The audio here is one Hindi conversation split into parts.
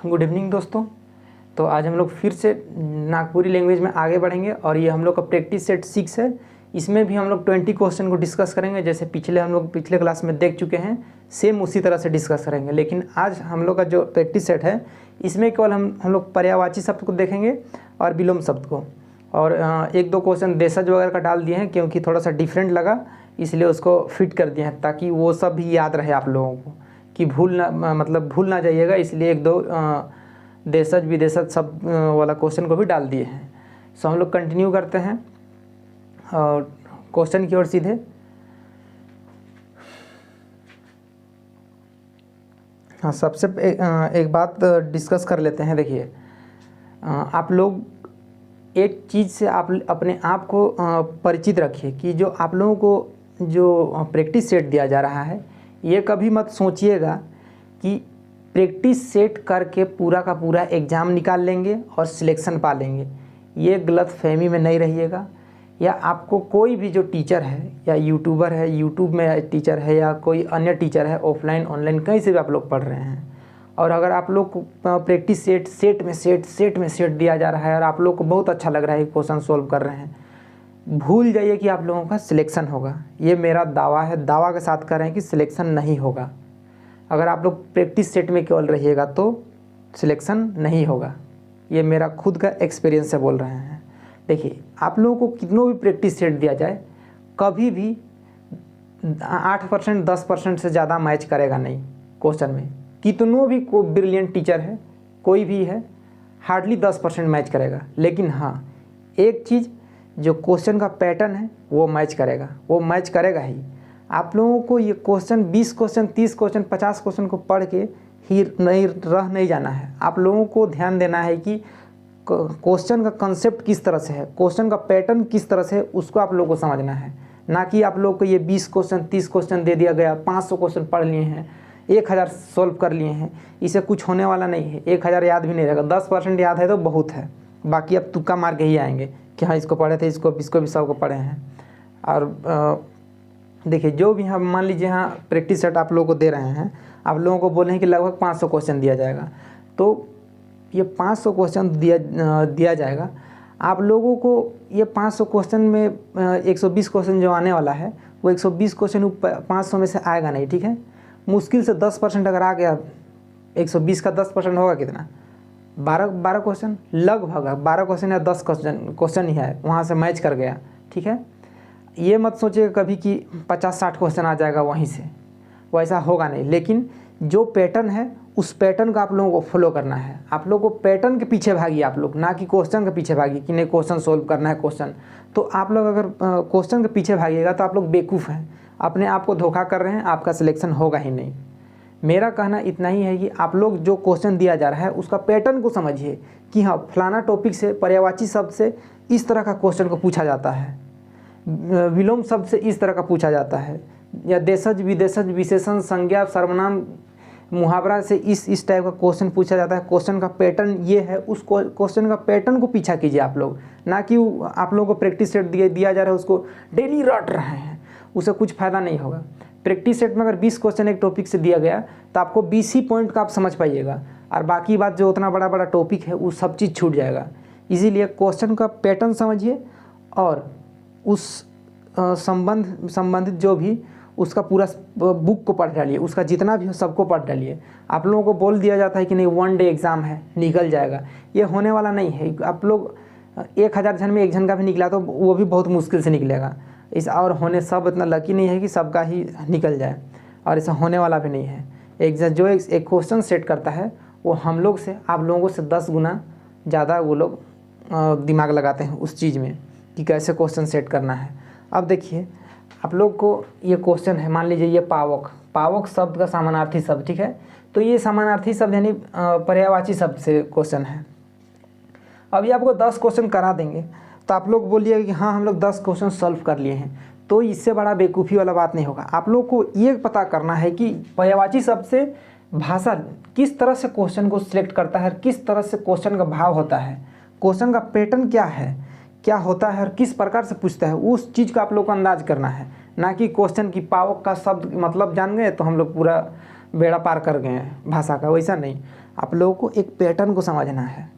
गुड इवनिंग दोस्तों। तो आज हम लोग फिर से नागपुरी लैंग्वेज में आगे बढ़ेंगे और ये हम लोग का प्रैक्टिस सेट 6 है। इसमें भी हम लोग 20 क्वेश्चन को डिस्कस करेंगे, जैसे हम लोग पिछले क्लास में देख चुके हैं, सेम उसी तरह से डिस्कस करेंगे। लेकिन आज हम लोग का जो प्रैक्टिस सेट है इसमें केवल हम लोग पर्यायवाची शब्द को देखेंगे और विलोम शब्द को, और एक दो क्वेश्चन देशज वगैरह का डाल दिए हैं क्योंकि थोड़ा सा डिफरेंट लगा, इसलिए उसको फिट कर दिए हैं ताकि वो सब भी याद रहे आप लोगों को, कि भूल ना जाइएगा। इसलिए एक दो देशज विदेशज सब वाला क्वेश्चन को भी डाल दिए हैं। सो हम लोग कंटिन्यू करते हैं और क्वेश्चन की ओर सीधे। हाँ, सबसे एक बात डिस्कस कर लेते हैं। देखिए, आप लोग एक चीज़ से आप अपने आप को परिचित रखिए कि जो आप लोगों को जो प्रैक्टिस सेट दिया जा रहा है, ये कभी मत सोचिएगा कि प्रैक्टिस सेट करके पूरा का पूरा एग्ज़ाम निकाल लेंगे और सिलेक्शन पा लेंगे। ये गलत फहमी में नहीं रहिएगा। या आपको कोई भी जो टीचर है या यूट्यूबर है, यूट्यूब में टीचर है या कोई अन्य टीचर है, ऑफलाइन ऑनलाइन कहीं से भी आप लोग पढ़ रहे हैं, और अगर आप लोग को प्रैक्टिस सेट में सेट दिया जा रहा है और आप लोग को बहुत अच्छा लग रहा है, क्वेश्चन सोल्व कर रहे हैं, भूल जाइए कि आप लोगों का सिलेक्शन होगा। ये मेरा दावा है, दावा के साथ कह रहे हैं कि सिलेक्शन नहीं होगा। अगर आप लोग प्रैक्टिस सेट में केवल रहिएगा तो सिलेक्शन नहीं होगा। ये मेरा खुद का एक्सपीरियंस से बोल रहे हैं। देखिए, आप लोगों को कितनों भी प्रैक्टिस सेट दिया जाए, कभी भी 8% 10% से ज़्यादा मैच करेगा नहीं क्वेश्चन में। कितनों भी को ब्रिलियंट टीचर है, कोई भी है, हार्डली 10% मैच करेगा। लेकिन हाँ, एक चीज़, जो क्वेश्चन का पैटर्न है वो मैच करेगा, वो मैच करेगा ही। आप लोगों को ये क्वेश्चन 20 क्वेश्चन 30 क्वेश्चन 50 क्वेश्चन को पढ़ के ही नहीं जाना है। आप लोगों को ध्यान देना है कि क्वेश्चन का कंसेप्ट किस तरह से है, क्वेश्चन का पैटर्न किस तरह से है, उसको आप लोगों को समझना है। ना कि आप लोग को ये 20 क्वेश्चन 30 क्वेश्चन दे दिया गया, 500 क्वेश्चन पढ़ लिए हैं, 1000 सॉल्व कर लिए हैं, इससे कुछ होने वाला नहीं है। 1000 याद भी नहीं रहेगा, 10% याद है तो बहुत है, बाकी अब तुक्का मार के ही आएंगे कि हाँ इसको पढ़े थे, इसको भी सबको पढ़े हैं। और देखिए, जो भी हम मान लीजिए हाँ प्रैक्टिस सेट आप लोगों को दे रहे हैं, आप लोगों को बोले हैं कि लगभग 500 क्वेश्चन दिया जाएगा, तो ये 500 क्वेश्चन दिया जाएगा। आप लोगों को ये 500 क्वेश्चन में 120 क्वेश्चन जो आने वाला है, वो 120 क्वेश्चन 500 में से आएगा नहीं, ठीक है। मुश्किल से 10% अगर आ गया, 120 का 10% होगा कितना, 12 क्वेश्चन, लगभग 12 क्वेश्चन या 10 क्वेश्चन ही है, वहाँ से मैच कर गया, ठीक है। ये मत सोचिएगा कभी कि 50-60 क्वेश्चन आ जाएगा वहीं से, वैसा होगा नहीं। लेकिन जो पैटर्न है उस पैटर्न का आप लोगों को फॉलो करना है। आप लोगों को पैटर्न के पीछे भागिए आप लोग, ना कि क्वेश्चन के पीछे भागिए कि नहीं क्वेश्चन सोल्व करना है क्वेश्चन। तो आप लोग अगर क्वेश्चन के पीछे भागिएगा तो आप लोग बेवकूफ़ हैं, अपने आप को धोखा कर रहे हैं, आपका सिलेक्शन होगा ही नहीं। मेरा कहना इतना ही है कि आप लोग जो क्वेश्चन दिया जा रहा है उसका पैटर्न को समझिए कि हाँ फलाना टॉपिक से, पर्यायवाची शब्द से इस तरह का क्वेश्चन को पूछा जाता है, विलोम शब्द से इस तरह का पूछा जाता है, या देशज विदेशज विशेषण संज्ञा सर्वनाम मुहावरा से इस टाइप का क्वेश्चन पूछा जाता है। क्वेश्चन का पैटर्न ये है, उस क्वेश्चन का पैटर्न को पीछा कीजिए आप लोग, ना कि आप लोगों को प्रैक्टिस सेट दिया जा रहा है उसको डेली रट रहे हैं, उससे कुछ फ़ायदा नहीं होगा। प्रैक्टिस सेट में अगर 20 क्वेश्चन एक टॉपिक से दिया गया तो आपको 20 ही पॉइंट का आप समझ पाइएगा, और बाकी बात जो उतना बड़ा टॉपिक है वो सब चीज़ छूट जाएगा। इसीलिए क्वेश्चन का पैटर्न समझिए और उस संबंधित जो भी उसका पूरा बुक को पढ़ डालिए, उसका जितना भी हो सबको पढ़ डालिए। आप लोगों को बोल दिया जाता है कि नहीं 1 डे एग्ज़ाम है, निकल जाएगा, ये होने वाला नहीं है। आप लोग 1000 जन में 1 जन का भी निकला तो वो भी बहुत मुश्किल से निकलेगा। और होने सब इतना लकी नहीं है कि सबका ही निकल जाए, और ऐसा होने वाला भी नहीं है। जो एक क्वेश्चन सेट करता है वो हम लोग से, आप लोगों से 10 गुना ज़्यादा वो लोग दिमाग लगाते हैं उस चीज़ में कि कैसे क्वेश्चन सेट करना है। अब देखिए, आप लोग को ये क्वेश्चन है, मान लीजिए ये पावक शब्द का समानार्थी शब्द, ठीक है। तो ये समानार्थी शब्द यानी पर्यायवाची शब्द से क्वेश्चन है। अभी आपको 10 क्वेश्चन करा देंगे तो आप लोग बोलिए कि हाँ हम लोग 10 क्वेश्चन सॉल्व कर लिए हैं, तो इससे बड़ा बेवकूफ़ी वाला बात नहीं होगा। आप लोग को ये पता करना है कि पर्यायवाची शब्द से भाषा किस तरह से क्वेश्चन को सिलेक्ट करता है, किस तरह से क्वेश्चन का भाव होता है, क्वेश्चन का पैटर्न क्या होता है और किस प्रकार से पूछता है, उस चीज़ का आप लोग को अंदाज करना है। ना कि क्वेश्चन की पावक का शब्द मतलब जान गए तो हम लोग पूरा बेड़ा पार कर गए हैं भाषा का, वैसा नहीं। आप लोगों को एक पैटर्न को समझना है।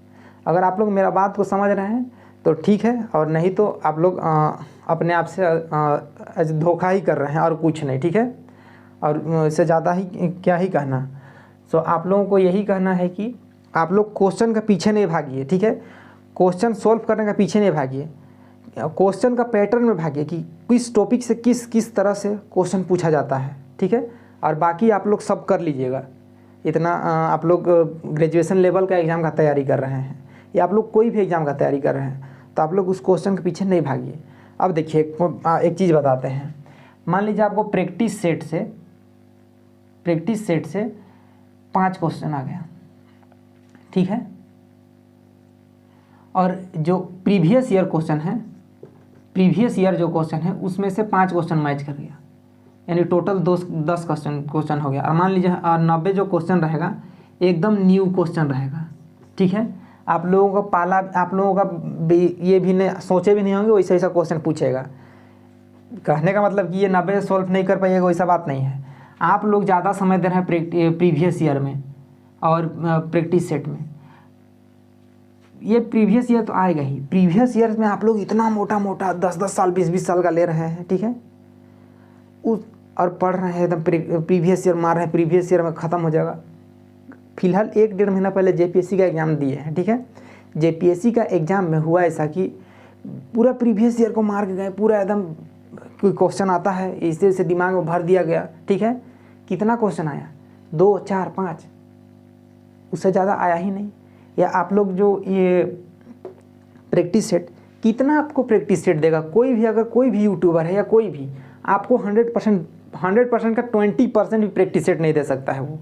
अगर आप लोग मेरा बात को समझ रहे हैं तो ठीक है, और नहीं तो आप लोग अपने आप से धोखा ही कर रहे हैं और कुछ नहीं, ठीक है। और इससे ज़्यादा ही क्या ही कहना। सो आप लोगों को यही कहना है कि आप लोग क्वेश्चन के पीछे नहीं भागिए, ठीक है। क्वेश्चन सोल्व करने का पीछे नहीं भागिए, क्वेश्चन का पैटर्न में भागिए कि किस टॉपिक से किस तरह से क्वेश्चन पूछा जाता है, ठीक है। और बाकी आप लोग सब कर लीजिएगा। इतना आप लोग ग्रेजुएशन लेवल का एग्ज़ाम का तैयारी कर रहे हैं या आप लोग कोई भी एग्ज़ाम का तैयारी कर रहे हैं तो आप लोग उस क्वेश्चन के पीछे नहीं भागिए। अब देखिए एक चीज़ बताते हैं। मान लीजिए आपको प्रैक्टिस सेट से 5 क्वेश्चन आ गया, ठीक है। और जो प्रीवियस ईयर जो क्वेश्चन है उसमें से 5 क्वेश्चन मैच कर गया, यानी टोटल 10 क्वेश्चन हो गया। और मान लीजिए 90 जो क्वेश्चन रहेगा एकदम न्यू क्वेश्चन रहेगा, ठीक है। आप लोगों का ये भी नहीं सोचे भी नहीं होंगे वैसा ऐसा क्वेश्चन पूछेगा। कहने का मतलब कि ये 90 सॉल्व नहीं कर पाइएगा वैसा बात नहीं है। आप लोग ज़्यादा समय दे रहे हैं प्रीवियस ईयर में और प्रैक्टिस सेट में। ये प्रीवियस ईयर तो आएगा ही। प्रीवियस ईयर में आप लोग इतना मोटा 10 साल 20 साल का ले रहे हैं, ठीक है। और पढ़ रहे हैं एकदम प्रीवियस ईयर मार रहे हैं, प्रीवियस ईयर में ख़त्म हो जाएगा। फिलहाल 1-1.5 महीना पहले जेपीएससी का एग्ज़ाम दिए हैं, ठीक है। जेपीएससी का एग्ज़ाम में हुआ ऐसा कि पूरा प्रीवियस ईयर को मार के गए, पूरा एकदम कोई क्वेश्चन आता है इसे दिमाग में भर दिया गया, ठीक है। कितना क्वेश्चन आया? 2, 4, 5, उससे ज़्यादा आया ही नहीं। या आप लोग जो ये प्रैक्टिस सेट, कितना आपको प्रैक्टिस सेट देगा? कोई भी अगर कोई भी यूट्यूबर है या कोई भी आपको 100% का 20% भी प्रैक्टिस सेट नहीं दे सकता है। वो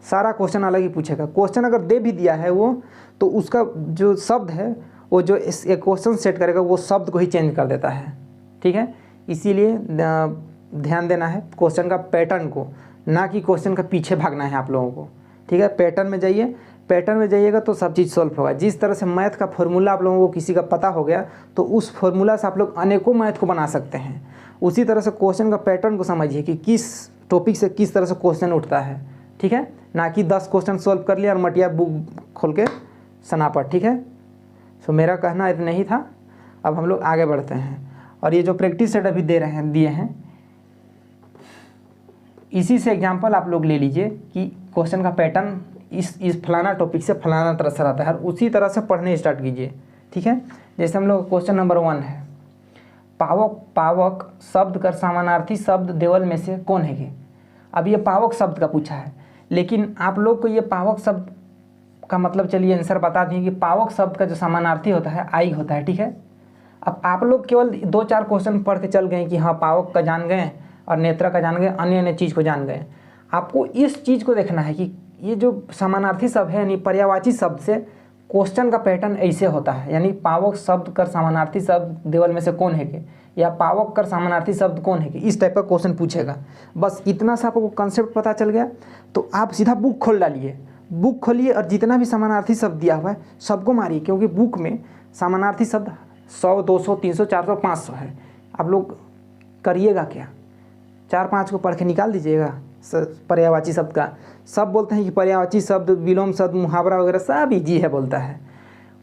सारा क्वेश्चन अलग ही पूछेगा। क्वेश्चन अगर दे भी दिया है वो, तो उसका जो शब्द है वो जो क्वेश्चन सेट करेगा वो शब्द को ही चेंज कर देता है, ठीक है। इसीलिए ध्यान देना है क्वेश्चन का पैटर्न को, ना कि क्वेश्चन का पीछे भागना है आप लोगों को, ठीक है। पैटर्न में जाइए, पैटर्न में जाइएगा तो सब चीज़ सॉल्व होगा। जिस तरह से मैथ का फॉर्मूला आप लोगों को किसी का पता हो गया तो उस फॉर्मूला से आप लोग अनेकों मैथ को बना सकते हैं। उसी तरह से क्वेश्चन का पैटर्न को समझिए कि किस टॉपिक से किस तरह से क्वेश्चन उठता है, ठीक है। ना कि 10 क्वेश्चन सॉल्व कर लिया और मटिया बुक खोल के सनापट, ठीक है। सो मेरा कहना इतना ही था। अब हम लोग आगे बढ़ते हैं। और ये जो प्रैक्टिस सेट अभी दिए हैं, इसी से एग्जाम्पल आप लोग ले लीजिए कि क्वेश्चन का पैटर्न इस फलाना टॉपिक से फलाना तरह से रहता है, और उसी तरह से पढ़ने स्टार्ट कीजिए, ठीक है। जैसे हम लोग क्वेश्चन नंबर 1 है, पावक शब्द कर समानार्थी शब्द देवल में से कौन है ये। अब ये पावक शब्द का पूछा है, लेकिन आप लोग को ये पावक शब्द का मतलब चलिए आंसर बता दिए कि पावक शब्द का जो समानार्थी होता है आई होता है, ठीक है। अब आप लोग केवल 2-4 क्वेश्चन पढ़ के चल गए कि हाँ पावक का जान गए और नेत्रा का जान गए, अन्य चीज़ को जान गए। आपको इस चीज़ को देखना है कि ये जो समानार्थी शब्द है यानी पर्यायवाची शब्द से क्वेश्चन का पैटर्न ऐसे होता है, यानी पावक शब्द कर समानार्थी शब्द देवल में से कौन है के, या पावक कर समानार्थी शब्द कौन है के, इस टाइप का क्वेश्चन पूछेगा। बस इतना सा आपको कंसेप्ट पता चल गया तो आप सीधा बुक खोल डालिए, बुक खोलिए और जितना भी समानार्थी शब्द दिया हुआ है सबको मारिए, क्योंकि बुक में समानार्थी शब्द 100, 200, 300, 400, 500 है। आप लोग करिएगा क्या, 4-5 को पढ़ के निकाल दीजिएगा पर्यायवाची शब्द का। सब बोलते हैं कि पर्यायवाची शब्द, विलोम शब्द, मुहावरा वगैरह सब ईजी है बोलता है,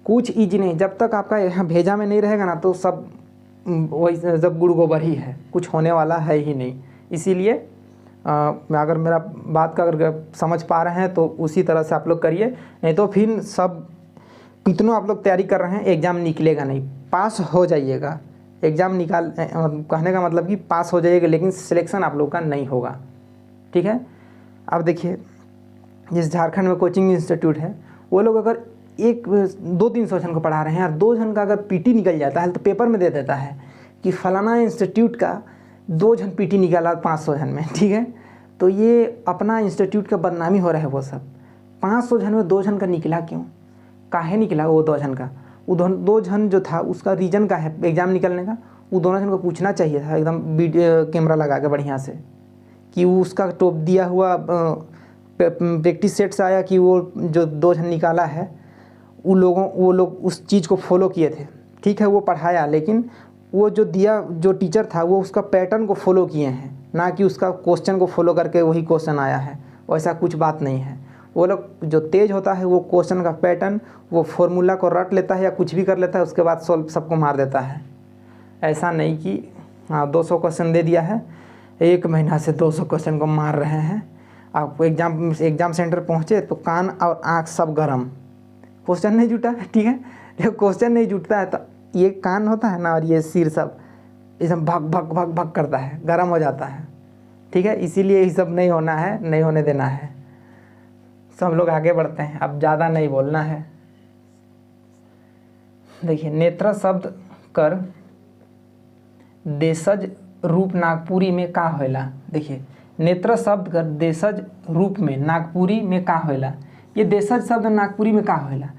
कुछ ईजी नहीं। जब तक आपका यहाँ भेजा में नहीं रहेगा ना तो सब वही जब गुड़ गोबर ही है, कुछ होने वाला है ही नहीं। इसीलिए अगर मेरा बात का अगर समझ पा रहे हैं तो उसी तरह से आप लोग करिए, नहीं तो फिर सब कितनों आप लोग तैयारी कर रहे हैं एग्ज़ाम निकलेगा नहीं। पास हो जाइएगा, एग्ज़ाम कहने का मतलब कि पास हो जाइएगा, लेकिन सिलेक्शन आप लोग का नहीं होगा, ठीक है। अब देखिए जिस झारखंड में कोचिंग इंस्टीट्यूट है वो लोग अगर 200-300 जन को पढ़ा रहे हैं और 2 जन का अगर पीटी निकल जाता है तो पेपर में दे देता है कि फलाना इंस्टीट्यूट का 2 जन पीटी निकाला 500 जन में, ठीक है। तो ये अपना इंस्टीट्यूट का बदनामी हो रहा है। वो सब 500 जन में 2 जन का निकला क्यों, काहे निकला वो 2 जन का? वो 2 जन जो था उसका रीजन का है एग्ज़ाम निकलने का, वो दोनों जन को पूछना चाहिए था एकदम वीडियो कैमरा लगा के बढ़िया से कि वो उसका टॉप दिया हुआ प्रैक्टिस सेट से आया कि वो जो 2 जन निकाला है वो लोग उस चीज़ को फॉलो किए थे, ठीक है। वो पढ़ाया, लेकिन वो जो टीचर था वो उसका पैटर्न को फॉलो किए हैं, ना कि उसका क्वेश्चन को फॉलो करके वही क्वेश्चन आया है। वैसा कुछ बात नहीं है। वो लोग जो तेज होता है वो क्वेश्चन का पैटर्न, वो फॉर्मूला को रट लेता है या कुछ भी कर लेता है, उसके बाद सॉल्व सबको मार देता है। ऐसा नहीं कि हाँ 200 क्वेश्चन दे दिया है, 1 महीना से 200 क्वेश्चन को मार रहे हैं। आप एग्ज़ाम सेंटर पहुँचे तो कान और आँख सब गर्म, क्वेश्चन नहीं जुटा है, ठीक है। जब क्वेश्चन नहीं जुटता है तो ये कान होता है ना और ये सिर सब एकदम भग भग भग भग करता है, गर्म हो जाता है, ठीक है। इसीलिए ये सब नहीं होना है, नहीं होने देना है। सब लोग आगे बढ़ते हैं, अब ज़्यादा नहीं बोलना है। देखिए, नेत्र शब्द कर देशज रूप नागपुरी में का होला। देखिए, नेत्र शब्द कर देशज रूप में नागपुरी में का होला। ये देशज शब्द नागपुरी में का होला,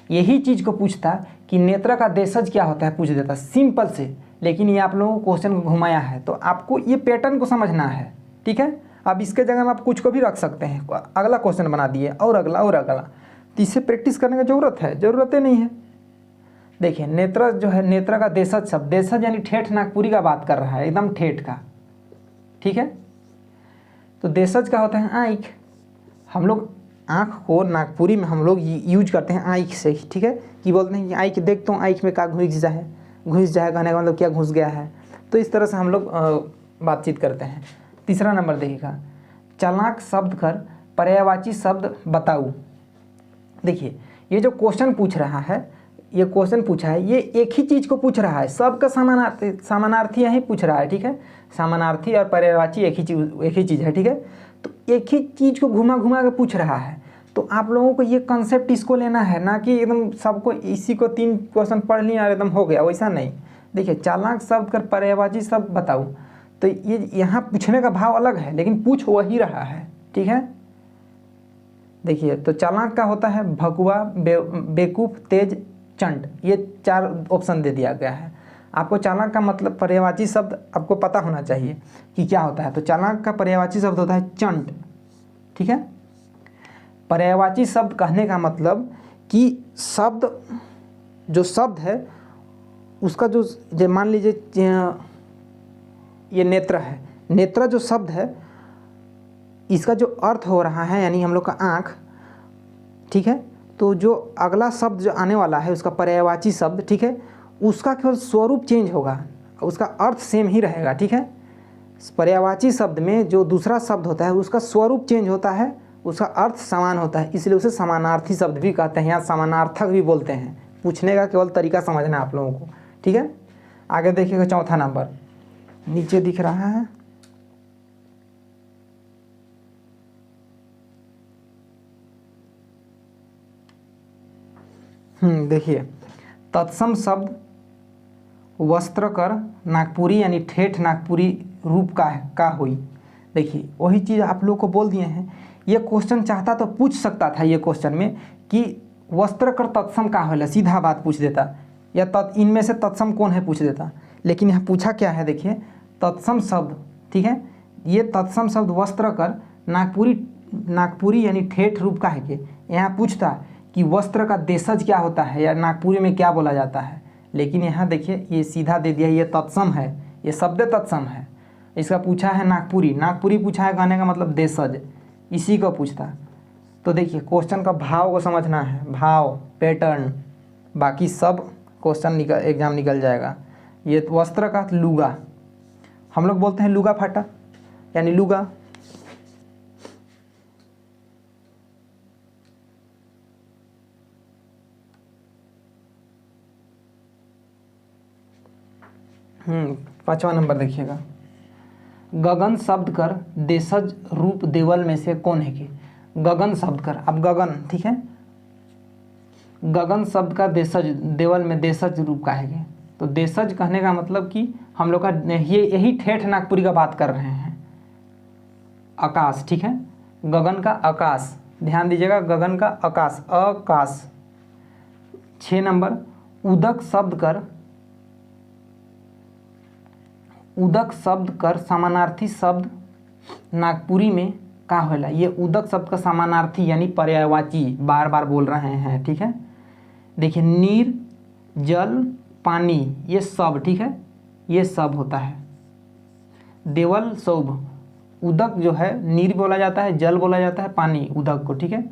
यही चीज़ को पूछता कि नेत्र का देशज क्या होता है, पूछ देता सिंपल से। लेकिन ये आप लोगों को क्वेश्चन को घुमाया है, तो आपको ये पैटर्न को समझना है, ठीक है। अब इसके जगह में आप कुछ को भी रख सकते हैं, अगला क्वेश्चन बना दिए और अगला और अगला, तो इससे प्रैक्टिस करने की ज़रूरत है, ज़रूरत नहीं है। देखिए, नेत्र जो है, नेत्र का देशज शब्द, देशज यानी ठेठ नागपुरी का बात कर रहा है, एकदम ठेठ का, ठीक है। तो देशज का होता है आँख। हम लोग आँख को नागपुरी में हम लोग यूज करते हैं आँख से, ठीक है। कि बोलते हैं कि आँख देख तो आँख में का घुस जाए कहने का मतलब क्या घुस गया है। तो इस तरह से हम लोग बातचीत करते हैं। तीसरा नंबर देखिएगा, चालाक शब्द कर पर्यायवाची शब्द बताऊँ। देखिए, ये जो क्वेश्चन पूछ रहा है, ये क्वेश्चन पूछा है, ये एक ही चीज़ को पूछ रहा है, सबका समानार्थी यही पूछ रहा है, ठीक है। समानार्थी और पर्यायवाची एक ही चीज़ है, ठीक है। तो एक ही चीज़ को घुमा घुमा के पूछ रहा है, तो आप लोगों को ये कंसेप्ट इसको लेना है, ना कि एकदम सबको इसी को 3 क्वेश्चन पढ़ लिया और एकदम हो गया, वैसा नहीं। देखिए, चालाक शब्द कर पर्यायवाची शब्द बताऊँ, तो ये यहाँ पूछने का भाव अलग है, लेकिन पूछ वही रहा है, ठीक है। देखिए, तो चालाक का होता है भकुआ, बेवकूफ़, तेज, चंड, ये 4 ऑप्शन दे दिया गया है। आपको चालाक का मतलब पर्यायवाची शब्द आपको पता होना चाहिए कि क्या होता है। तो चालाक का पर्यायवाची शब्द होता है चंड, ठीक है। पर्यायवाची शब्द कहने का मतलब कि शब्द जो शब्द है उसका जो मान लीजिए ये नेत्र है, नेत्र जो शब्द है इसका जो अर्थ हो रहा है यानी हम लोग का आँख, ठीक है। तो जो अगला शब्द जो आने वाला है उसका पर्यायवाची शब्द, ठीक है, उसका केवल स्वरूप चेंज होगा, उसका अर्थ सेम ही रहेगा, ठीक है। पर्यायवाची शब्द में जो दूसरा शब्द होता है उसका स्वरूप चेंज होता है, उसका अर्थ समान होता है, इसलिए उसे समानार्थी शब्द भी कहते हैं या समानार्थक भी बोलते हैं। पूछने का केवल तरीका समझना आप लोगों को, ठीक है। आगे देखिएगा, चौथा नंबर नीचे दिख रहा है, देखिए, तत्सम शब्द वस्त्र कर नागपुरी यानी ठेठ नागपुरी रूप का हुई। देखिए, वही चीज़ आप लोग को बोल दिए हैं। ये क्वेश्चन चाहता तो पूछ सकता था ये क्वेश्चन में कि वस्त्र कर तत्सम का होला, सीधा बात पूछ देता, या इनमें से तत्सम कौन है पूछ देता। लेकिन यहाँ पूछा क्या है, देखिए, तत्सम शब्द, ठीक है। ये तत्सम शब्द वस्त्र कर नागपुरी यानी ठेठ रूप का है कि यहाँ पूछता कि वस्त्र का देशज क्या होता है या नागपुरी में क्या बोला जाता है। लेकिन यहाँ देखिए, ये सीधा दे दिया, ये तत्सम है, ये शब्द तत्सम है। इसका पूछा है नागपुरी पूछा है, कहने का मतलब देशज, इसी को पूछता। तो देखिए, क्वेश्चन का भाव को समझना है, भाव, पैटर्न, बाकी सब क्वेश्चन एग्जाम निकल जाएगा। ये वस्त्र का लुगा, हम लोग बोलते हैं लुगा फाटा यानी लुगा। पांचवा नंबर देखिएगा, गगन शब्द कर देशज रूप देवल में से कौन है कि। गगन शब्द कर, अब गगन, ठीक है, गगन शब्द का देशज देवल में देशज रूप का है कि। तो देशज कहने का मतलब कि हम लोग का यही ठेठ नागपुरी का बात कर रहे हैं, आकाश, ठीक है। गगन का आकाश, ध्यान दीजिएगा, गगन का आकाश, आकाश। 6 नंबर, उदक शब्द कर समानार्थी शब्द नागपुरी में का होला। ये उदक शब्द का समानार्थी यानी पर्यायवाची बार बार बोल रहे हैं, ठीक है। देखिए, नीर, जल, पानी, ये सब, ठीक है, ये सब होता है। देवल, सौभ, उदक जो है नीर बोला जाता है, जल बोला जाता है, पानी उदक को, ठीक है।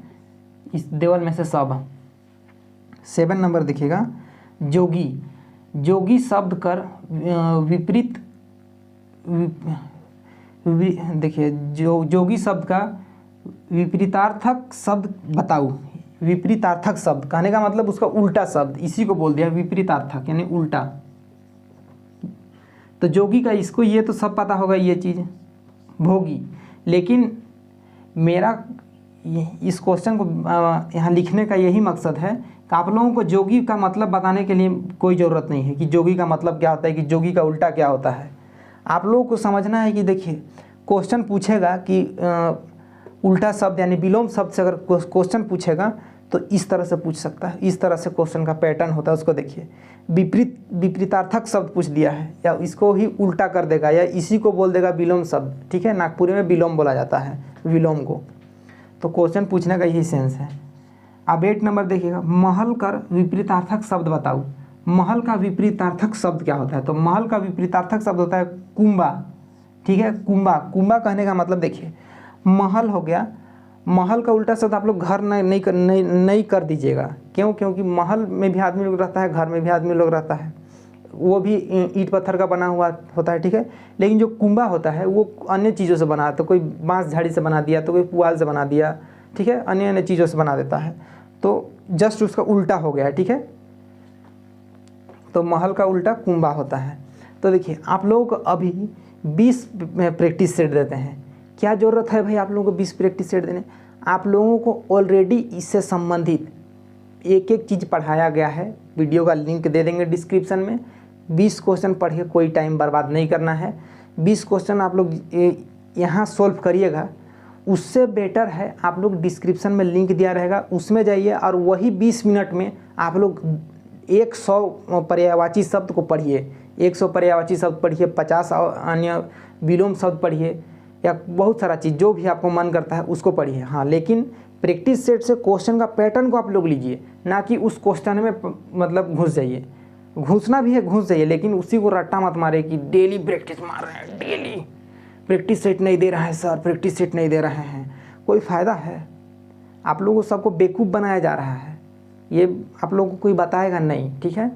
इस देवल में से सब। 7 नंबर देखिएगा, जोगी। जोगी शब्द कर विपरीत देखिए जोगी शब्द का विपरीतार्थक शब्द बताओ। विपरीतार्थक शब्द कहने का मतलब उसका उल्टा शब्द, इसी को बोल दिया विपरीतार्थक यानी उल्टा। तो जोगी का इसको ये तो सब पता होगा ये चीज़, भोगी। लेकिन मेरा इस क्वेश्चन को यहाँ लिखने का यही मकसद है कि आप लोगों को जोगी का मतलब बताने के लिए कोई ज़रूरत नहीं है कि जोगी का मतलब क्या होता है, कि जोगी का उल्टा क्या होता है। आप लोगों को समझना है कि देखिए क्वेश्चन पूछेगा कि उल्टा शब्द यानी विलोम शब्द से अगर क्वेश्चन पूछेगा तो इस तरह से पूछ सकता है, इस तरह से क्वेश्चन का पैटर्न होता है। उसको देखिए विपरीतार्थक शब्द पूछ दिया है, या इसको ही उल्टा कर देगा, या इसी को बोल देगा विलोम शब्द, ठीक है। नागपुरी में विलोम बोला जाता है विलोम को। तो क्वेश्चन पूछने का यही सेंस है। अब 8 नंबर देखिएगा, महल कर विपरीतार्थक शब्द बताओ। महल का विपरीतार्थक शब्द क्या होता है? तो महल का विपरीतार्थक शब्द होता है कुंबा, ठीक है। कुंबा, कुंबा कहने का मतलब देखिए महल हो गया, महल का उल्टा शब्द आप लोग घर नहीं कर दीजिएगा। क्यों? क्योंकि महल में भी आदमी लोग रहता है, घर में भी आदमी लोग रहता है, वो भी ईंट पत्थर का बना हुआ होता है, ठीक है। लेकिन जो कुंबा होता है वो अन्य चीज़ों से बना, तो कोई बांस झाड़ी से बना दिया, तो कोई पुआल से बना दिया, ठीक है, अन्य अन्य चीज़ों से बना देता है। तो जस्ट उसका उल्टा हो गया है, ठीक है। तो महल का उल्टा कुंबा होता है। तो देखिए आप लोगों को अभी 20 प्रैक्टिस सेट देते हैं। क्या ज़रूरत है भाई आप लोगों को 20 प्रैक्टिस सेट देने? आप लोगों को ऑलरेडी इससे संबंधित एक एक चीज़ पढ़ाया गया है, वीडियो का लिंक दे देंगे डिस्क्रिप्शन में। 20 क्वेश्चन पढ़िए, कोई टाइम बर्बाद नहीं करना है। 20 क्वेश्चन आप लोग यहाँ सॉल्व करिएगा। उससे बेटर है आप लोग डिस्क्रिप्शन में लिंक दिया रहेगा, उसमें जाइए और वही 20 मिनट में आप लोग 100 पर्यायवाची शब्द को पढ़िए। 100 पर्यायवाची शब्द पढ़िए, 50 अन्य विलोम शब्द पढ़िए, या बहुत सारा चीज़ जो भी आपको मन करता है उसको पढ़िए। हाँ, लेकिन प्रैक्टिस सेट से क्वेश्चन का पैटर्न को आप लोग लीजिए, ना कि उस क्वेश्चन में मतलब घुस जाइए। घुसना भी है घुस जाइए, लेकिन उसी को रट्टा मत मारे कि डेली प्रैक्टिस मार रहे हैं, डेली प्रैक्टिस सेट नहीं दे रहा है सर, प्रैक्टिस सेट नहीं दे रहे हैं। कोई फ़ायदा है? आप लोगों को सबको बेवकूफ़ बनाया जा रहा है। ये आप लोगों को कोई बताएगा नहीं, ठीक है,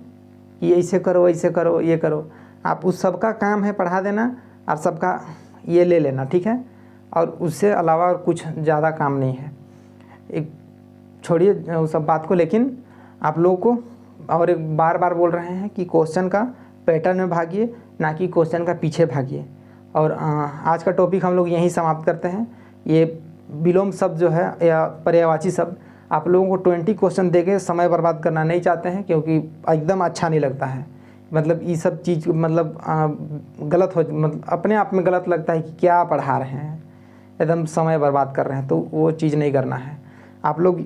कि ऐसे करो ऐसे करो ये करो। आप उस सबका काम है पढ़ा देना और सबका ये ले लेना, ठीक है। और उससे अलावा और कुछ ज़्यादा काम नहीं है। एक छोड़िए उस सब बात को, लेकिन आप लोगों को और एक बार बार बोल रहे हैं कि क्वेश्चन का पैटर्न में भागिए, ना कि क्वेश्चन का पीछे भागिए। और आज का टॉपिक हम लोग यहीं समाप्त करते हैं। ये विलोम शब्द जो है या पर्यायवाची शब्द आप लोगों को 20 क्वेश्चन देके समय बर्बाद करना नहीं चाहते हैं, क्योंकि एकदम अच्छा नहीं लगता है। मतलब ये सब चीज़ मतलब गलत हो, मतलब अपने आप में गलत लगता है कि क्या पढ़ा रहे हैं, एकदम समय बर्बाद कर रहे हैं। तो वो चीज़ नहीं करना है। आप लोग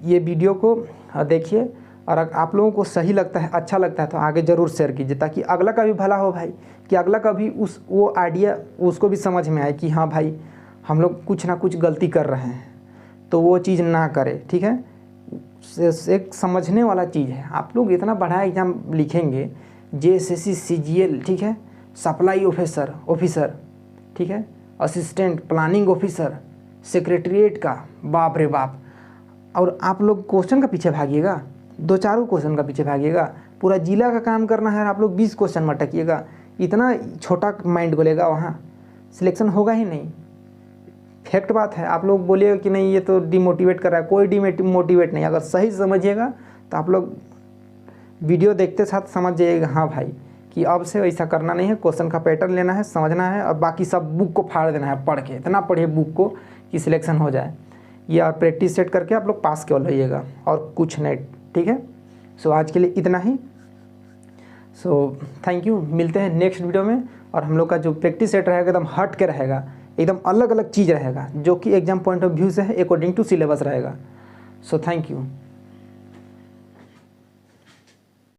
ये वीडियो को देखिए, और आप लोगों को सही लगता है, अच्छा लगता है तो आगे ज़रूर शेयर कीजिए, ताकि अगला का भी भला हो भाई, कि अगला का भी वो आइडिया उसको भी समझ में आए कि हाँ भाई हम लोग कुछ ना कुछ गलती कर रहे हैं, तो वो चीज़ ना करे, ठीक है। एक समझने वाला चीज़ है। आप लोग इतना बड़ा एग्जाम लिखेंगे, JSSC CGL, ठीक है, सप्लाई ऑफिसर, ठीक है, असिस्टेंट प्लानिंग ऑफिसर, सेक्रेटरीट का, बाप रे बाप। और आप लोग क्वेश्चन का पीछे भागिएगा, 2-4 क्वेश्चन का पीछे भागिएगा। पूरा जिला का काम करना है और आप लोग 20 क्वेश्चन में अटकिएगा। इतना छोटा माइंड बोलेगा, वहाँ सिलेक्शन होगा ही नहीं। फैक्ट बात है। आप लोग बोलिएगा कि नहीं ये तो डिमोटिवेट कर रहा है, कोई डिमोटिवेट नहीं। अगर सही समझिएगा तो आप लोग वीडियो देखते साथ समझ जाइएगा, हाँ भाई कि अब से ऐसा करना नहीं है, क्वेश्चन का पैटर्न लेना है, समझना है, और बाकी सब बुक को फाड़ देना है पढ़ के। इतना पढ़िए बुक को कि सिलेक्शन हो जाए। या प्रैक्टिस सेट करके आप लोग पास केवल रहिएगा और कुछ नहीं, ठीक है। सो आज के लिए इतना ही। सो थैंक यू, मिलते हैं नेक्स्ट वीडियो में। और हम लोग का जो प्रैक्टिस सेट रहेगा एकदम हट के रहेगा, एकदम अलग अलग चीज़ रहेगा, जो कि एग्जाम पॉइंट ऑफ व्यू से है, अकॉर्डिंग टू सिलेबस रहेगा। So thank you.